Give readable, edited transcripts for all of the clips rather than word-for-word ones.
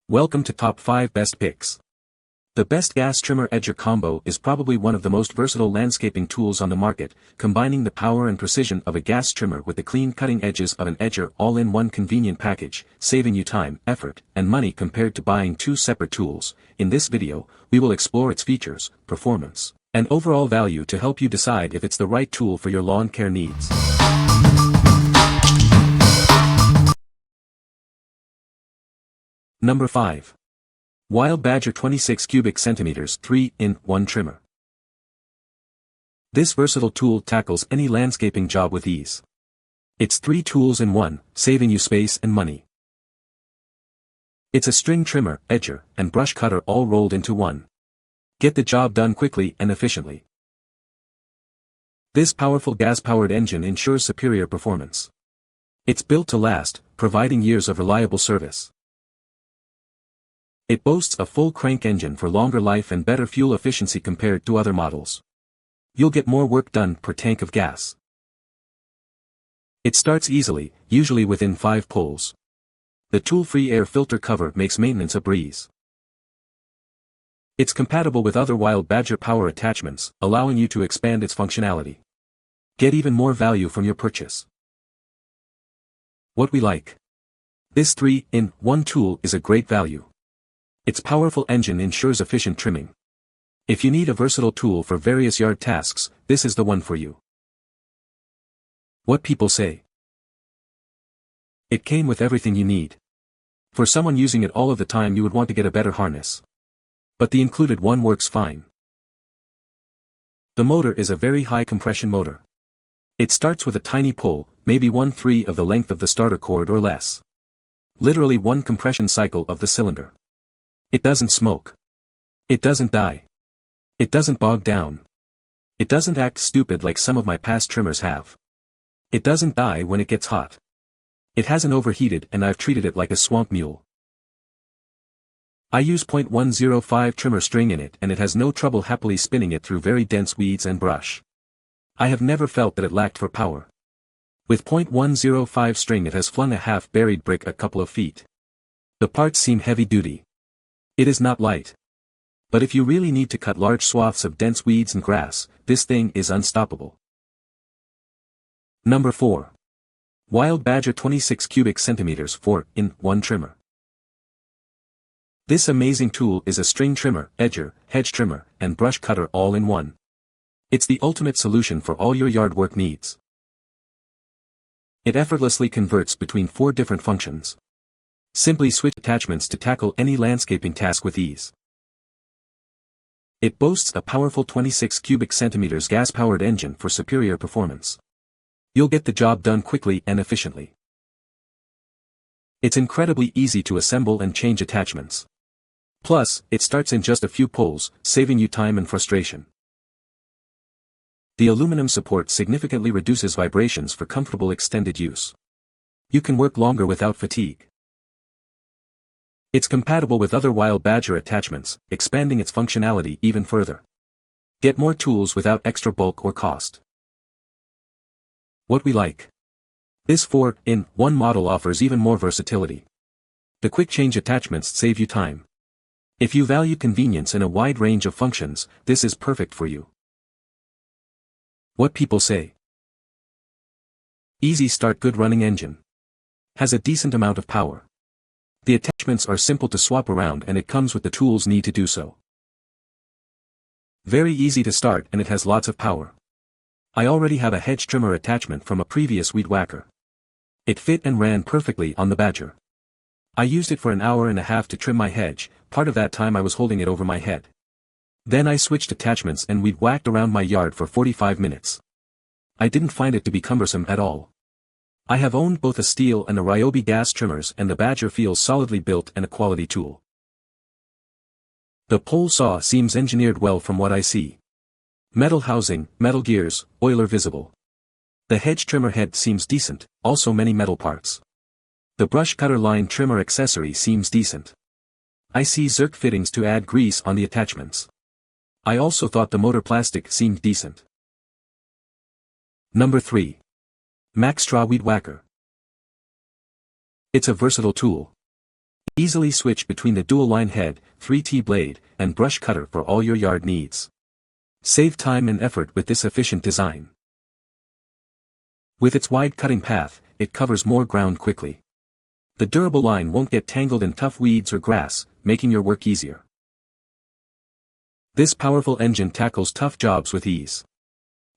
Welcome to Top 5 Best Picks. The best gas trimmer edger combo is probably one of the most versatile landscaping tools on the market, combining the power and precision of a gas trimmer with the clean cutting edges of an edger all in one convenient package, saving you time, effort, and money compared to buying two separate tools. In this video, we will explore its features, performance, and overall value to help you decide if it's the right tool for your lawn care needs. Number 5. Wild Badger 26 cubic centimeters 3-in-1 trimmer. This versatile tool tackles any landscaping job with ease. It's 3 tools in one, saving you space and money. It's a string trimmer, edger, and brush cutter all rolled into one. Get the job done quickly and efficiently. This powerful gas-powered engine ensures superior performance. It's built to last, providing years of reliable service. It boasts a full crank engine for longer life and better fuel efficiency compared to other models. You'll get more work done per tank of gas. It starts easily, usually within 5 pulls. The tool-free air filter cover makes maintenance a breeze. It's compatible with other Wild Badger power attachments, allowing you to expand its functionality. Get even more value from your purchase. What we like. This 3-in-1 tool is a great value. Its powerful engine ensures efficient trimming. If you need a versatile tool for various yard tasks, this is the one for you. What people say. It came with everything you need. For someone using it all of the time, you would want to get a better harness. But the included one works fine. The motor is a very high compression motor. It starts with a tiny pull, maybe 1/3 of the length of the starter cord or less. Literally one compression cycle of the cylinder. It doesn't smoke. It doesn't die. It doesn't bog down. It doesn't act stupid like some of my past trimmers have. It doesn't die when it gets hot. It hasn't overheated and I've treated it like a swamp mule. I use .105 trimmer string in it and it has no trouble happily spinning it through very dense weeds and brush. I have never felt that it lacked for power. With .105 string it has flung a half-buried brick a couple of feet. The parts seem heavy-duty. It is not light. But if you really need to cut large swaths of dense weeds and grass, this thing is unstoppable. Number 4. Wild Badger 26 cubic centimeters 4-in-1 trimmer. This amazing tool is a string trimmer, edger, hedge trimmer, and brush cutter all in one. It's the ultimate solution for all your yard work needs. It effortlessly converts between 4 different functions. Simply switch attachments to tackle any landscaping task with ease. It boasts a powerful 26 cubic centimeters gas-powered engine for superior performance. You'll get the job done quickly and efficiently. It's incredibly easy to assemble and change attachments. Plus, it starts in just a few pulls, saving you time and frustration. The aluminum support significantly reduces vibrations for comfortable extended use. You can work longer without fatigue. It's compatible with other Wild Badger attachments, expanding its functionality even further. Get more tools without extra bulk or cost. What we like. This 4-in-1 model offers even more versatility. The quick change attachments save you time. If you value convenience in a wide range of functions, this is perfect for you. What people say. Easy start, good running engine. Has a decent amount of power. The attachments are simple to swap around and it comes with the tools need to do so. Very easy to start and it has lots of power. I already have a hedge trimmer attachment from a previous weed whacker. It fit and ran perfectly on the Badger. I used it for an hour and a half to trim my hedge, part of that time I was holding it over my head. Then I switched attachments and weed whacked around my yard for 45 minutes. I didn't find it to be cumbersome at all. I have owned both a Stihl and a Ryobi gas trimmers and the Badger feels solidly built and a quality tool. The pole saw seems engineered well from what I see. Metal housing, metal gears, oiler visible. The hedge trimmer head seems decent, also many metal parts. The brush cutter line trimmer accessory seems decent. I see Zerk fittings to add grease on the attachments. I also thought the motor plastic seemed decent. Number 3. Maxtra Weed Whacker. It's a versatile tool. Easily switch between the dual-line head, 3T blade, and brush cutter for all your yard needs. Save time and effort with this efficient design. With its wide cutting path, it covers more ground quickly. The durable line won't get tangled in tough weeds or grass, making your work easier. This powerful engine tackles tough jobs with ease.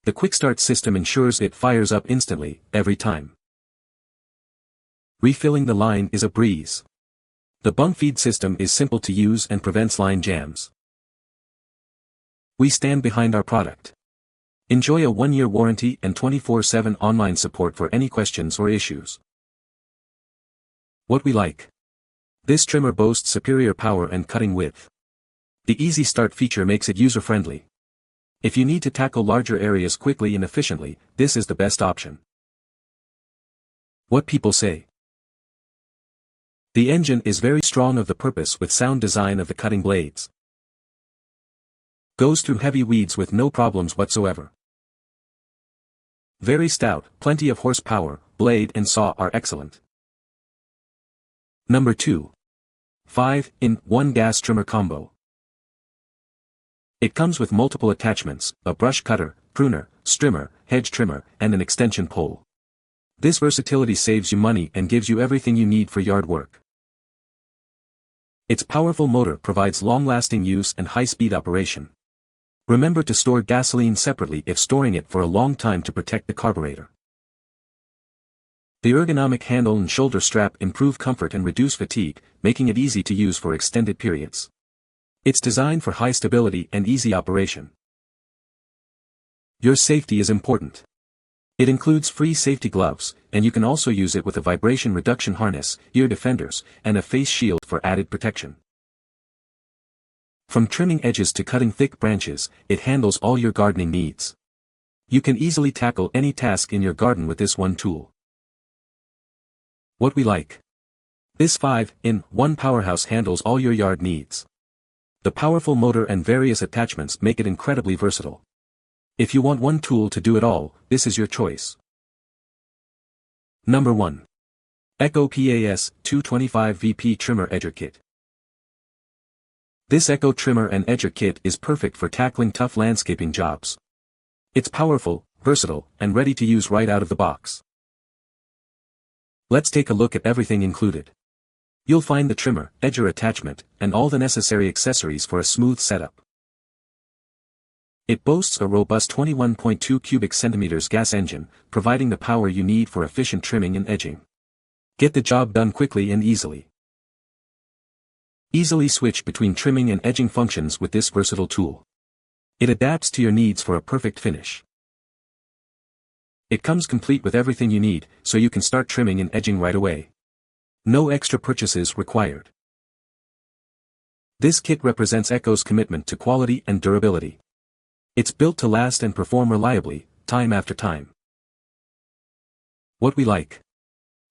The quick start system ensures it fires up instantly, every time. Refilling the line is a breeze. The bung feed system is simple to use and prevents line jams. We stand behind our product. Enjoy a 1-year warranty and 24/7 online support for any questions or issues. What we like. This trimmer boasts superior power and cutting width. The Easy Start feature makes it user-friendly. If you need to tackle larger areas quickly and efficiently, this is the best option. What people say. The engine is very strong of the purpose with sound design of the cutting blades. Goes through heavy weeds with no problems whatsoever. Very stout, plenty of horsepower, blade and saw are excellent. Number 2. 5-in-1 gas trimmer combo. It comes with multiple attachments, a brush cutter, pruner, strimmer, hedge trimmer, and an extension pole. This versatility saves you money and gives you everything you need for yard work. Its powerful motor provides long-lasting use and high-speed operation. Remember to store gasoline separately if storing it for a long time to protect the carburetor. The ergonomic handle and shoulder strap improve comfort and reduce fatigue, making it easy to use for extended periods. It's designed for high stability and easy operation. Your safety is important. It includes free safety gloves, and you can also use it with a vibration reduction harness, ear defenders, and a face shield for added protection. From trimming edges to cutting thick branches, it handles all your gardening needs. You can easily tackle any task in your garden with this one tool. What we like. This 5-in-1 powerhouse handles all your yard needs. The powerful motor and various attachments make it incredibly versatile. If you want one tool to do it all, this is your choice. Number 1. Echo PAS 225 VP Trimmer Edger Kit. This Echo trimmer and edger kit is perfect for tackling tough landscaping jobs. It's powerful, versatile, and ready to use right out of the box. Let's take a look at everything included. You'll find the trimmer, edger attachment, and all the necessary accessories for a smooth setup. It boasts a robust 21.2 cubic centimeters gas engine, providing the power you need for efficient trimming and edging. Get the job done quickly and easily. Easily switch between trimming and edging functions with this versatile tool. It adapts to your needs for a perfect finish. It comes complete with everything you need, so you can start trimming and edging right away. No extra purchases required. This kit represents Echo's commitment to quality and durability. It's built to last and perform reliably, time after time. What we like.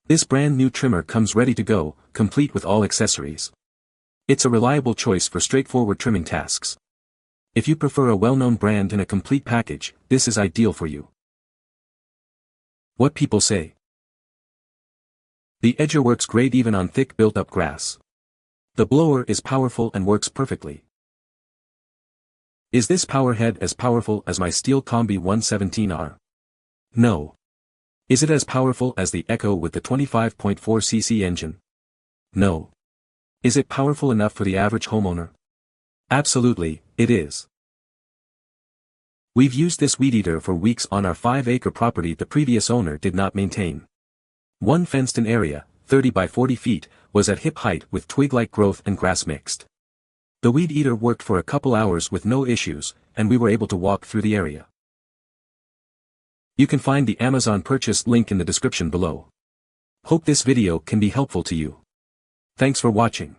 This brand new trimmer comes ready to go, complete with all accessories. It's a reliable choice for straightforward trimming tasks. If you prefer a well-known brand in a complete package, this is ideal for you. What people say. The edger works great even on thick built-up grass. The blower is powerful and works perfectly. Is this power head as powerful as my Steel Combi 117R? No. Is it as powerful as the Echo with the 25.4cc engine? No. Is it powerful enough for the average homeowner? Absolutely, it is. We've used this weed eater for weeks on our 5-acre property the previous owner did not maintain. One fenced-in area, 30 by 40 feet, was at hip height with twig-like growth and grass mixed. The weed eater worked for a couple hours with no issues, and we were able to walk through the area. You can find the Amazon purchase link in the description below. Hope this video can be helpful to you. Thanks for watching.